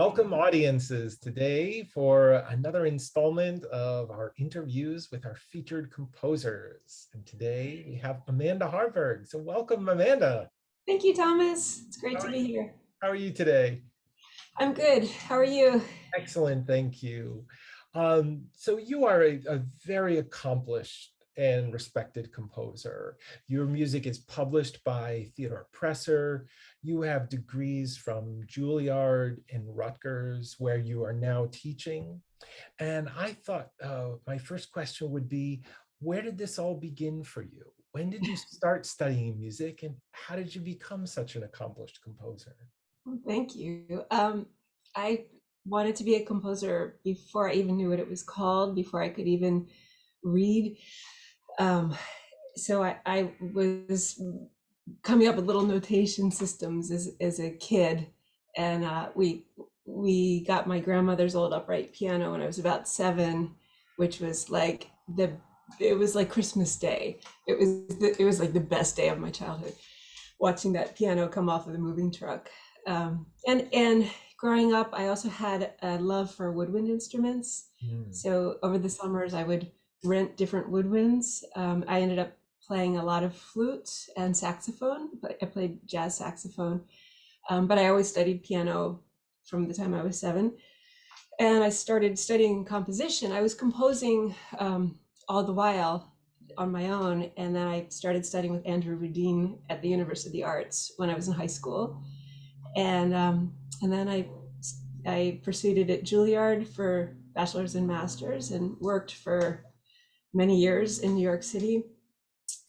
Welcome audiences today for another installment of our interviews with our featured composers. And today we have Amanda Harberg. So welcome, Amanda. Thank you, Thomas. It's great How to are be you, here. how are you today? I'm good. How are you? Excellent, thank you. So you are a very accomplished and respected composer. Your music is published by Theodore Presser. You have degrees from Juilliard and Rutgers, where you are now teaching. And I thought my first question would be, where did this all begin for you? When did you start studying music, and how did you become such an accomplished composer? Well, thank you. I wanted to be a composer before I even knew what it was called, before I could even read. Um, so I was coming up with little notation systems as a kid, and we got my grandmother's old upright piano when I was about 7, which was like it was like Christmas Day. It was like the best day of my childhood, watching that piano come off of the moving truck. And growing up, I also had a love for woodwind instruments. Hmm. So over the summers, I would rent different woodwinds. I ended up playing a lot of flute and saxophone, but I played jazz saxophone. But I always studied piano from the time I was 7. And I started studying composition. I was composing all the while on my own, and then I started studying with Andrew Rudin at the University of the Arts when I was in high school, and then I pursued it at Juilliard for bachelor's and master's, and worked for many years in New York City,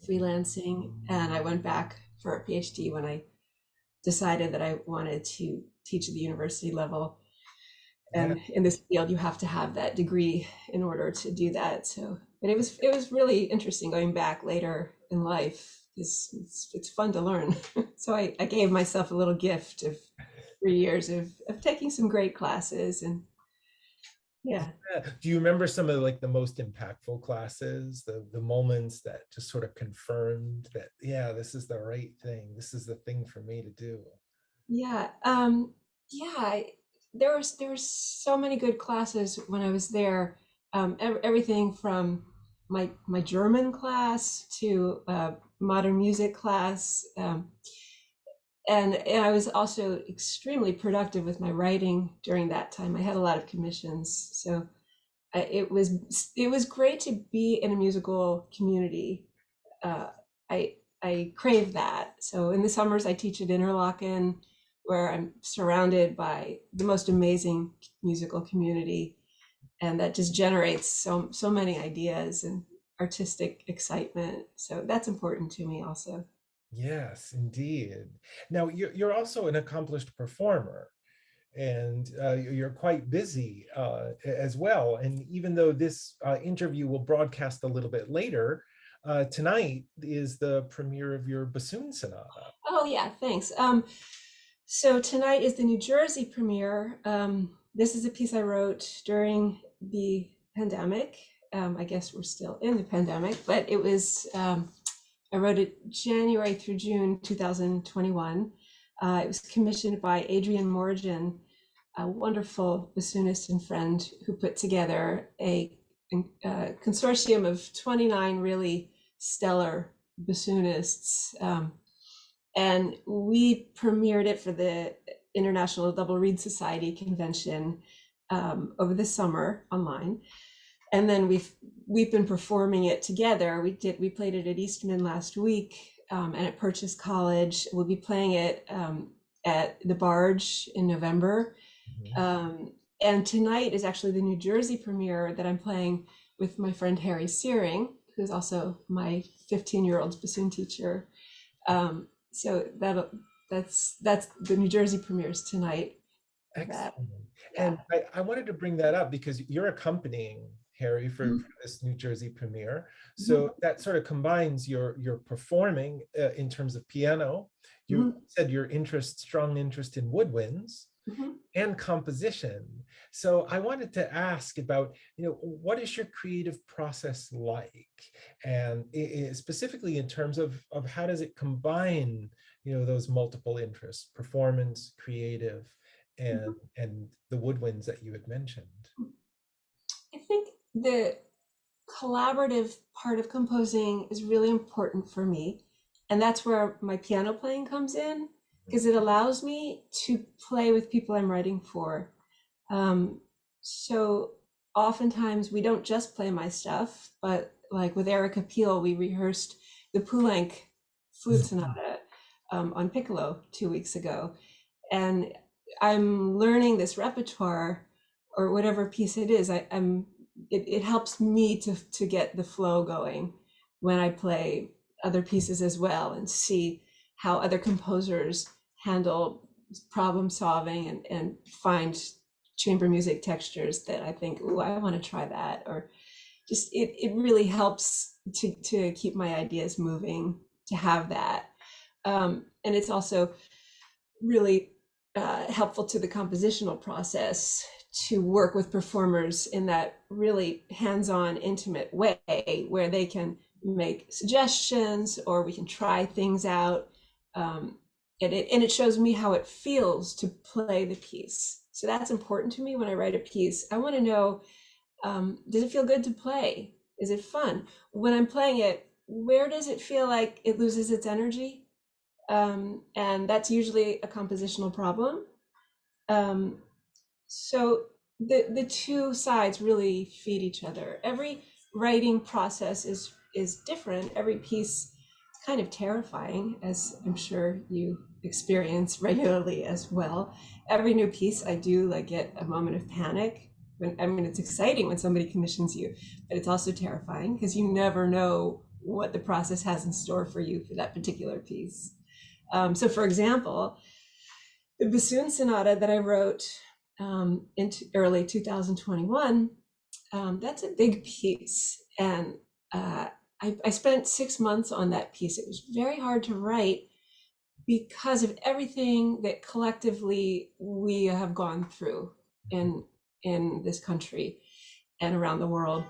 freelancing, and I went back for a PhD when I decided that I wanted to teach at the university level. Yeah. And in this field, you have to have that degree in order to do that. So, but it was really interesting going back later in life. It's fun to learn. So I gave myself a little gift of 3 years of taking some great classes, and yeah. Yeah. Do you remember some of like the most impactful classes, the moments that just sort of confirmed that, yeah, this is the right thing. This is the thing for me to do. Yeah, yeah, there was so many good classes when I was there. Everything from my German class to modern music class, and I was also extremely productive with my writing during that time. I had a lot of commissions, so it was great to be in a musical community. uh, I crave that. So in the summers, I teach at Interlochen, where I'm surrounded by the most amazing musical community, and that just generates so many ideas and artistic excitement. So that's important to me also. Yes, indeed. Now, you're also an accomplished performer, and you're quite busy as well. And even though this interview will broadcast a little bit later, tonight is the premiere of your bassoon sonata. Oh yeah, thanks. So tonight is the New Jersey premiere. This is a piece I wrote during the pandemic. I guess we're still in the pandemic, but I wrote it January through June 2021. It was commissioned by Adrian Morgan, a wonderful bassoonist and friend who put together a consortium of 29 really stellar bassoonists. And we premiered it for the International Double Reed Society convention over the summer online, and then we've been performing it together. We played it at Eastman last week, and at Purchase College. We'll be playing it at the Barge in November, Mhm. and tonight is actually the New Jersey premiere that I'm playing with my friend Harry Searing, who's also my 15-year-old bassoon teacher. So that's the New Jersey premieres tonight of that. Excellent. Yeah. And I wanted to bring that up because you're accompanying Harry for Mhm. this New Jersey premiere. Mhm. So that sort of combines your performing in terms of piano. You Mhm. said your strong interest in woodwinds Mhm. and composition. So I wanted to ask about, what is your creative process like? And specifically in terms of how does it combine, those multiple interests, performance, creative, and the woodwinds that you had mentioned? I think the collaborative part of composing is really important for me. And that's where my piano playing comes in, because it allows me to play with people I'm writing for. So oftentimes we don't just play my stuff, but like with Erica Peel, we rehearsed the Poulenc flute sonata on piccolo 2 weeks ago. And I'm learning this repertoire or whatever piece it is. It helps me to get the flow going when I play other pieces as well and see how other composers handle problem solving and find chamber music textures that I think, oh, I want to try that. Or just it really helps to keep my ideas moving, to have that. And it's also really helpful to the compositional process to work with performers in that really hands-on, intimate way where they can make suggestions or we can try things out. And it shows me how it feels to play the piece. So that's important to me when I write a piece. I want to know, does it feel good to play? Is it fun? When I'm playing it, where does it feel like it loses its energy? And that's usually a compositional problem. Um, so the two sides really feed each other. Every writing process is different. Every piece is kind of terrifying, as I'm sure you experience regularly as well. Every new piece I do, like, get a moment of panic. I mean, it's exciting when somebody commissions you, but it's also terrifying because you never know what the process has in store for you for that particular piece. So, for example, the bassoon sonata that I wrote in early 2021, that's a big piece. And I spent 6 months on that piece. It was very hard to write because of everything that collectively we have gone through in this country and around the world,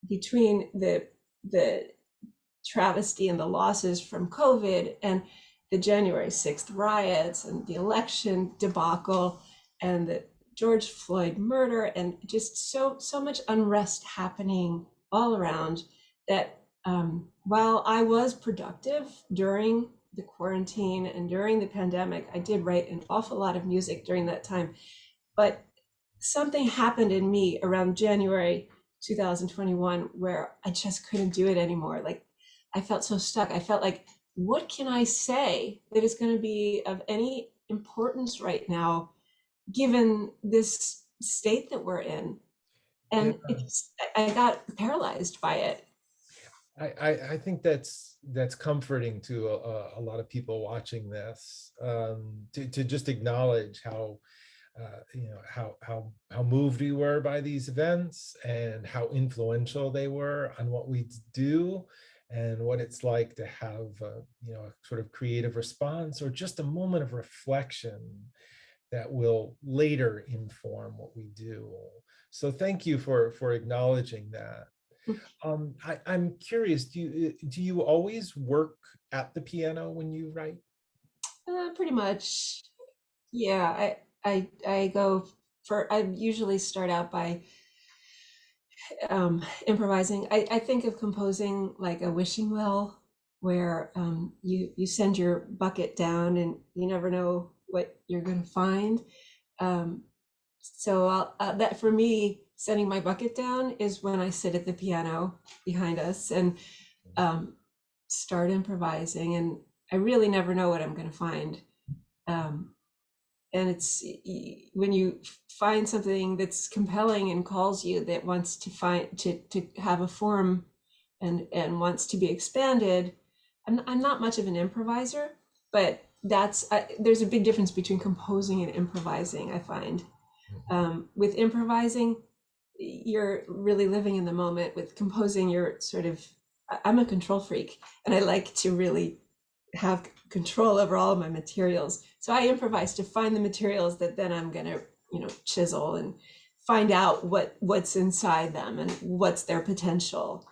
between the travesty and the losses from COVID and the January 6th riots and the election debacle and the George Floyd murder, and just so much unrest happening all around, that while I was productive during the quarantine and during the pandemic, I did write an awful lot of music during that time. But something happened in me around January 2021 where I just couldn't do it anymore. Like, I felt so stuck. I felt like, what can I say that is going to be of any importance right now, given this state that we're in? Yeah, And I got paralyzed by it. I think that's comforting to a lot of people watching this, to just acknowledge how how moved we were by these events and how influential they were on what we do and what it's like to have a sort of creative response or just a moment of reflection that will later inform what we do. So thank you for acknowledging that. I'm curious, do you always work at the piano when you write? Pretty much, yeah. I go for. I usually start out by improvising. I think of composing like a wishing well, where you send your bucket down and you never know what you're going to find. Um, so that, for me, setting my bucket down is when I sit at the piano behind us and start improvising, and I really never know what I'm going to find. Um, and it's when you find something that's compelling and calls you, that wants to to have a form and wants to be expanded. I'm not much of an improviser, but there's a big difference between composing and improvising, I find. With improvising, you're really living in the moment. With composing, you're sort of, I'm a control freak and I like to really have control over all of my materials. So I improvise to find the materials that then I'm going to, chisel and find out what's inside them and what's their potential.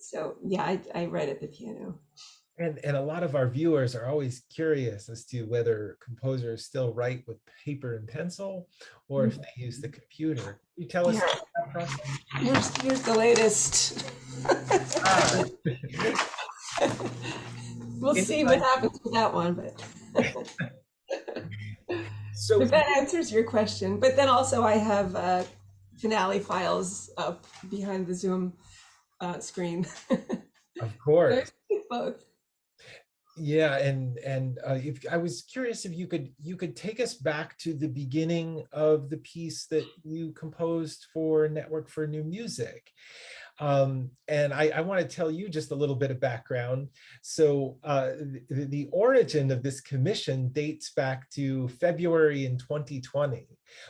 So yeah, I write at the piano. And a lot of our viewers are always curious as to whether composers still write with paper and pencil or if they use the computer. Can you tell us Here, about that process? here's the latest. Ah, We'll see what inside. happens with that one, So but that answers your question. But then also I have finale files up behind the Zoom screen. of So I course. think both. Yeah, and if I was curious if you could take us back to the beginning of the piece that you composed for Network for New Music. And I want to tell you just a little bit of background. So the origin of this commission dates back to February in 2020,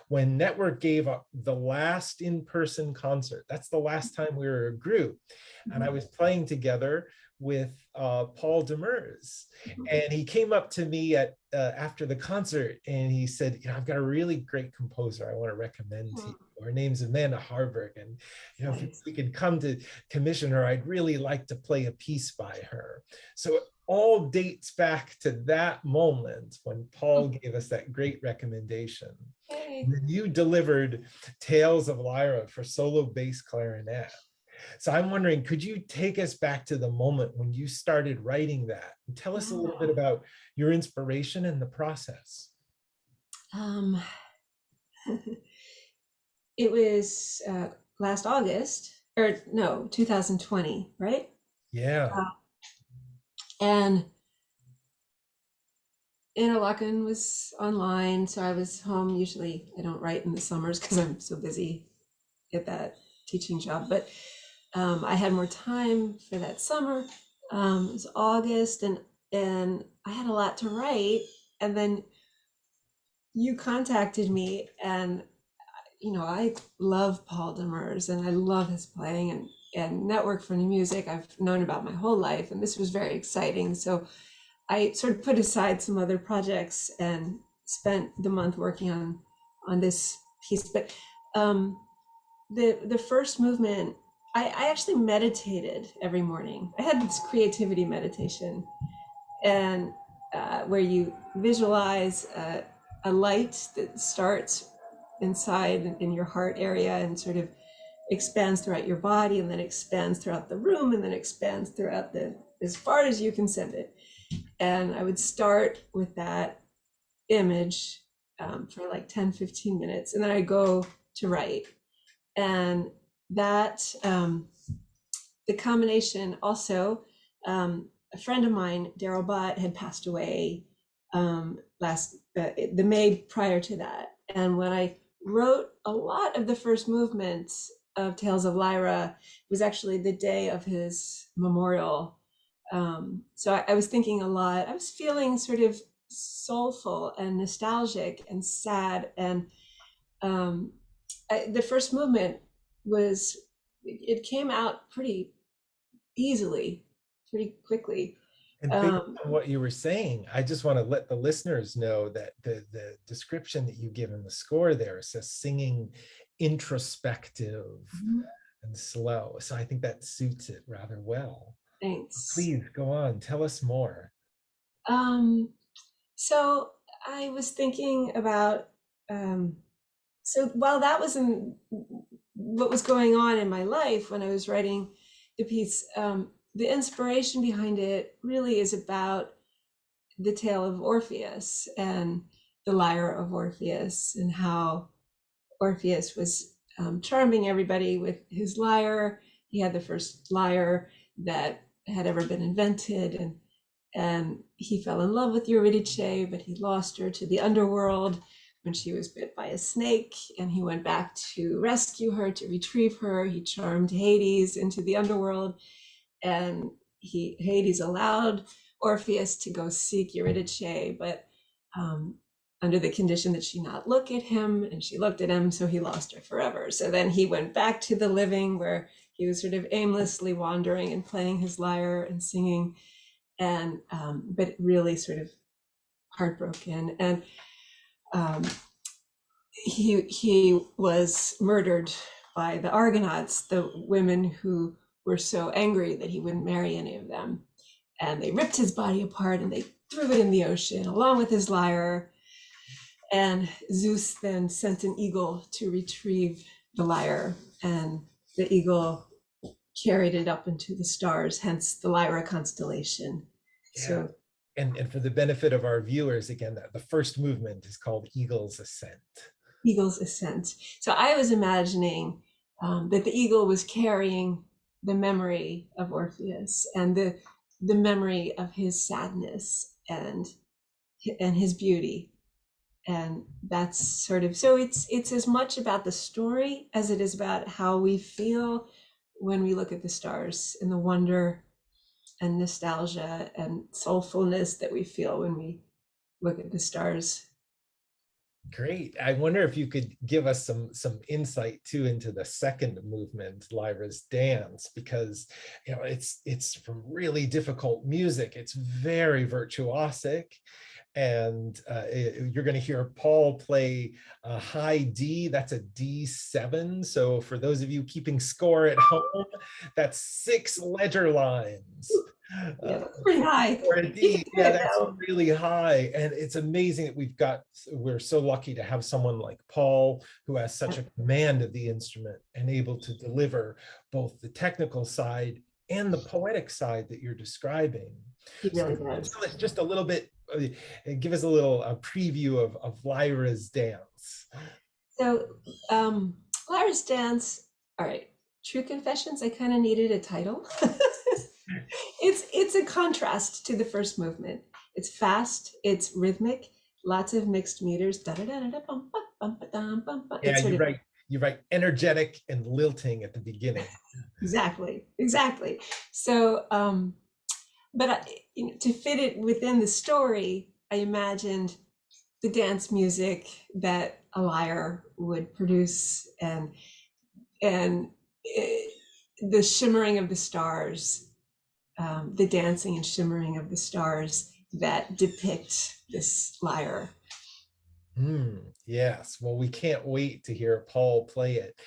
when Network gave up the last in-person concert. That's the last time we were a group. And I was playing together with Paul Demers. And he came up to me at after the concert and he said, I've got a really great composer I want to recommend to you. Her name's Amanda Harberg. And if Nice. we could come to commission her, I'd really like to play a piece by her. So it all dates back to that moment when Paul gave us that great recommendation. Hey. And then you delivered Tales of Lyra for solo bass clarinet. So I'm wondering, could you take us back to the moment when you started writing that and tell us a little bit about your inspiration and the process? Um, it was last August, or no, 2020, right? Yeah. Uh, and Interlaken was online, so I was home. Usually, I don't write in the summers because I'm so busy at that teaching job. But I had more time for that summer. It was August, and I had a lot to write. And then you contacted me, and I love Paul Demers, and I love his playing, and Network for New Music I've known about my whole life, and this was very exciting. So I sort of put aside some other projects and spent the month working on this piece. But um, the first movement, I actually meditated every morning. I had this creativity meditation, and where you visualize a light that starts inside in your heart area and sort of expands throughout your body, and then expands throughout the room, and then expands throughout the as far as you can send it. And I would start with that image for like 10-15 minutes, and then I go to write. And that the combination also, a friend of mine, Daryl Bott, had passed away the May prior to that. And when I wrote a lot of the first movements of Tales of Lyra, it was actually the day of his memorial. So I was thinking a lot. I was feeling sort of soulful and nostalgic and sad. And the first movement was, it came out pretty easily, pretty quickly. And based Um, on what you were saying, I just want to let the listeners know that the description that you give in the score there says singing introspective and slow. So I think that suits it rather well. Thanks. Please go on, tell us more. Um, so I was thinking about, um, so while that was in what was going on in my life when I was writing the piece, the inspiration behind it really is about the tale of Orpheus and the lyre of Orpheus, and how Orpheus was charming everybody with his lyre. He had the first lyre that had ever been invented, and he fell in love with Eurydice, but he lost her to the underworld when she was bit by a snake, and he went back to rescue her, to retrieve her. He charmed Hades into the underworld, and Hades allowed Orpheus to go seek Eurydice, but um, under the condition that she not look at him, and she looked at him, so he lost her forever. So then he went back to the living, where he was sort of aimlessly wandering and playing his lyre and singing, and but really sort of heartbroken. And um, he was murdered by the Argonauts, the women who were so angry that he wouldn't marry any of them. and they ripped his body apart and they threw it in the ocean along with his lyre. And Zeus then sent an eagle to retrieve the lyre, and the eagle carried it up into the stars, hence the Lyra constellation. Yeah. So And for the benefit of our viewers, again, the first movement is called Eagle's Ascent. eagle's ascent. So I was imagining that the eagle was carrying the memory of Orpheus and the memory of his sadness and his beauty. And that's sort of, so it's as much about the story as it is about how we feel when we look at the stars and the wonder and nostalgia and soulfulness that we feel when we look at the stars. Great. I wonder if you could give us some insight too into the second movement, Lyra's dance, because it's from really difficult music. It's very virtuosic, and you're going to hear Paul play a high D. That's a D7. So for those of you keeping score at home, that's 6 ledger lines. Yeah, that's pretty high. Or a You can D, do yeah, it that's though. really high. And it's amazing that we're so lucky to have someone like Paul who has such a command of the instrument and able to deliver both the technical side and the poetic side that you're describing. He So really does. tell us just a little bit, give us a little preview of Lyra's dance. So, Lyra's dance. All right. True confessions. I kind of needed a title. It's a contrast to the first movement. It's fast. It's rhythmic. Lots of mixed meters. Da da da da da bum ba bum ba dum bum ba. Yeah, It's sort of you're right, energetic and lilting at the beginning. exactly. So, but to fit it within the story, I imagined the dance music that a lyre would produce, and the shimmering of the stars, the dancing and shimmering of the stars that depict this lyre. Yes, well, we can't wait to hear Paul play it.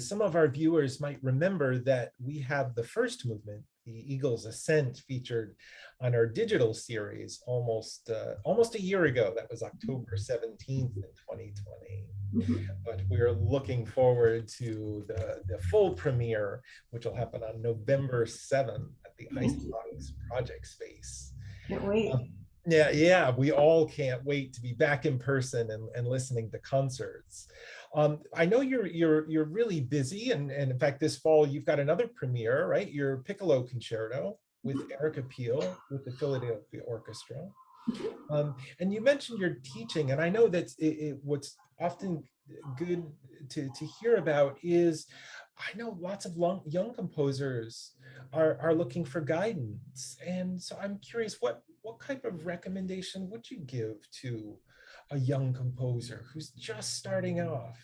Some of our viewers might remember that we have the first movement, the Eagle's Ascent, featured on our digital series almost a year ago. That was October 17th in 2020. But we're looking forward to the full premiere, which will happen on November 7th at the Icebox Project Space. Can't wait. Yeah, we all can't wait to be back in person and listening to concerts. I know you're really busy, and in fact, this fall you've got another premiere, right? Your Piccolo Concerto with Erica Peel with the Philadelphia Orchestra. And you mentioned your teaching, and I know that what's often good to hear about is I know lots of young composers are looking for guidance. And so I'm curious, what type of recommendation would you give to a young composer who's just starting off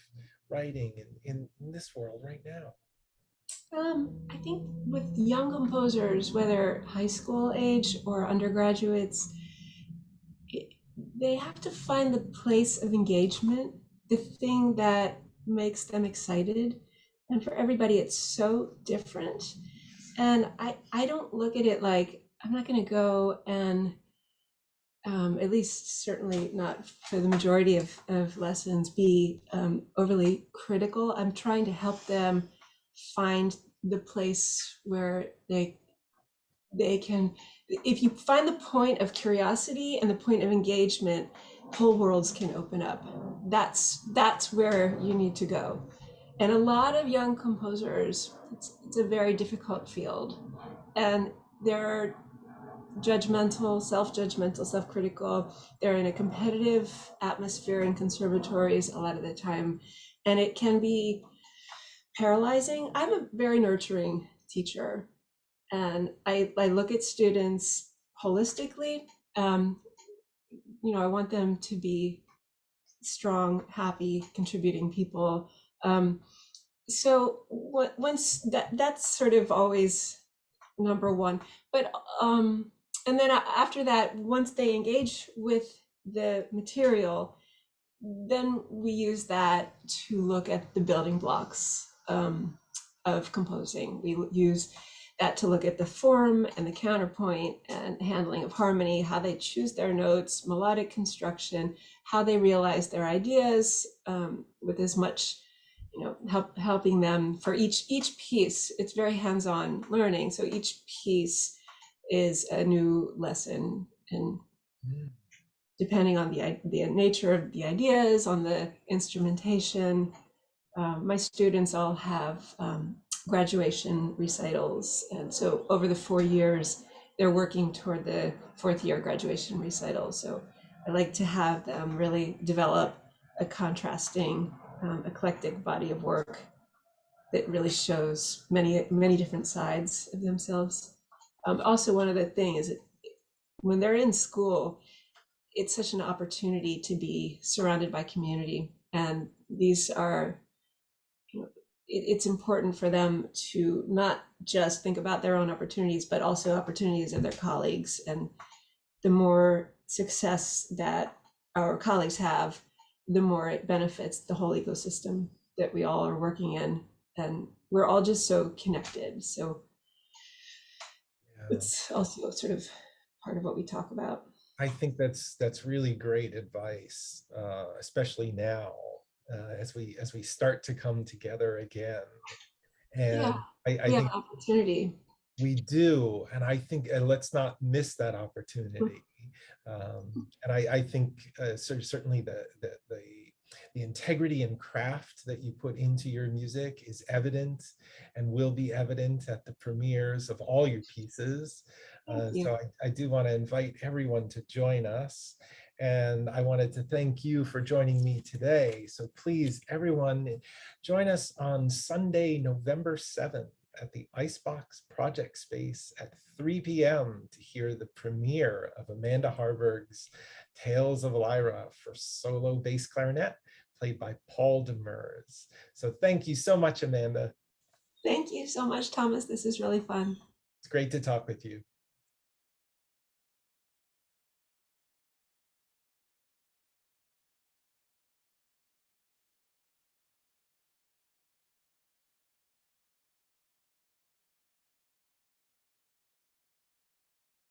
writing in this world right now? I think with young composers, whether high school age or undergraduates, they have to find the place of engagement, the thing that makes them excited. And for everybody, it's so different. And I don't look at it like I'm not going to go and, at least certainly not for the majority of lessons, be overly critical. I'm trying to help them find the place where they can, if you find the point of curiosity and the point of engagement, whole worlds can open up. That's where you need to go. And a lot of young composers, it's a very difficult field, and they're judgmental, self-judgmental, self-critical. They're in a competitive atmosphere in conservatories a lot of the time, and it can be paralyzing. I'm a very nurturing teacher, and I look at students holistically. Um, I want them to be strong, happy, contributing people. So once that's sort of always number one. But and then after that, once they engage with the material, then we use that to look at the building blocks of composing. We use that to look at the form and the counterpoint and handling of harmony, how they choose their notes, melodic construction, how they realize their ideas, with as much, helping them for each piece. It's very hands-on learning, so each piece is a new lesson, and Mm. depending on the nature of the ideas, on the instrumentation. My students all have graduation recitals, and so over the 4 years, they're working toward the fourth year graduation recital. So I like to have them really develop a contrasting, eclectic body of work that really shows many different sides of themselves. Also, one other thing is that when they're in school, it's such an opportunity to be surrounded by community, and these are, it's important for them to not just think about their own opportunities, but also opportunities of their colleagues. And the more success that our colleagues have, the more it benefits the whole ecosystem that we all are working in. And we're all just so connected. So Yeah. it's also sort of part of what we talk about. I think that's really great advice, especially now, as we start to come together again. Yeah, And I we have think an opportunity. we do, and I think let's not miss that opportunity. And I think certainly the integrity and craft that you put into your music is evident and will be evident at the premieres of all your pieces. Thank you. So I do want to invite everyone to join us. And I wanted to thank you for joining me today. So please, everyone, join us on Sunday, November 7th at the Icebox Project Space at 3 p.m. to hear the premiere of Amanda Harberg's Tales of Lyra for solo bass clarinet, played by Paul Demers. So thank you so much, Amanda. Thank you so much, Thomas. This is really fun. It's great to talk with you.